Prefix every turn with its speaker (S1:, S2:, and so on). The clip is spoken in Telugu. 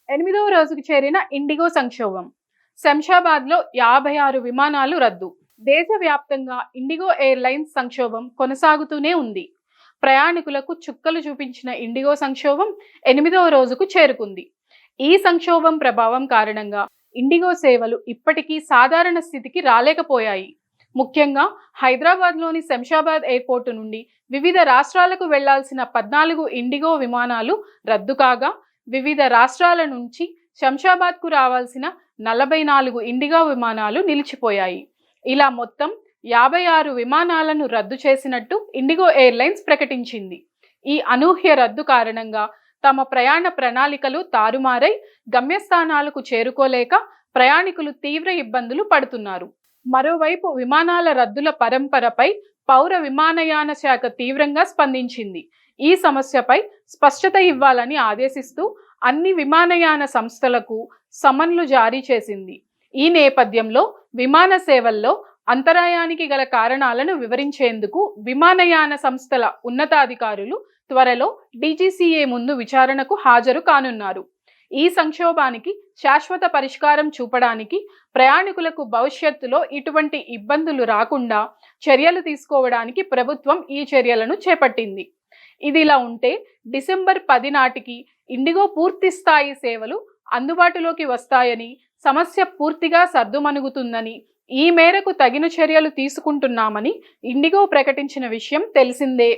S1: 8వ రోజుకు చేరిన ఇండిగో సంక్షోభం. శంషాబాద్లో 56 విమానాలు రద్దు. దేశవ్యాప్తంగా ఇండిగో ఎయిర్లైన్స్ సంక్షోభం కొనసాగుతూనే ఉంది. ప్రయాణికులకు చుక్కలు చూపించిన ఇండిగో సంక్షోభం 8వ రోజుకు చేరుకుంది. ఈ సంక్షోభం ప్రభావం కారణంగా ఇండిగో సేవలు ఇప్పటికీ సాధారణ స్థితికి రాలేకపోయాయి. ముఖ్యంగా హైదరాబాద్లోని శంషాబాద్ ఎయిర్పోర్టు నుండి వివిధ రాష్ట్రాలకు వెళ్లాల్సిన 14 ఇండిగో విమానాలు రద్దు కాగా, వివిధ రాష్ట్రాల నుంచి శంషాబాద్కు రావాల్సిన 44 ఇండిగో విమానాలు నిలిచిపోయాయి. ఇలా మొత్తం 56 విమానాలను రద్దు చేసినట్టు ఇండిగో ఎయిర్లైన్స్ ప్రకటించింది. ఈ అనూహ్య రద్దు కారణంగా తమ ప్రయాణ ప్రణాళికలు తారుమారై గమ్యస్థానాలకు చేరుకోలేక ప్రయాణికులు తీవ్ర ఇబ్బందులు పడుతున్నారు. మరోవైపు విమానాల రద్దుల పరంపరపై పౌర విమానయాన శాఖ తీవ్రంగా స్పందించింది. ఈ సమస్యపై స్పష్టత ఇవ్వాలని ఆదేశిస్తూ అన్ని విమానయాన సంస్థలకు సమన్లు జారీ చేసింది. ఈ నేపథ్యంలో విమాన సేవల్లో అంతరాయానికి గల కారణాలను వివరించేందుకు విమానయాన సంస్థల ఉన్నతాధికారులు త్వరలో డీజీసీఏ ముందు విచారణకు హాజరు కానున్నారు. ఈ సంక్షోభానికి శాశ్వత పరిష్కారం చూపడానికి, ప్రయాణికులకు భవిష్యత్తులో ఇటువంటి ఇబ్బందులు రాకుండా చర్యలు తీసుకోవడానికి ప్రభుత్వం ఈ చర్యలను చేపట్టింది. ఇదిలా ఉంటే డిసెంబర్ 10 నాటికి ఇండిగో పూర్తి స్థాయి సేవలు అందుబాటులోకి వస్తాయని, సమస్య పూర్తిగా సర్దుమణుగుతుందని, ఈ మేరకు తగిన చర్యలు తీసుకుంటున్నామని ఇండిగో ప్రకటించిన విషయం తెలిసిందే.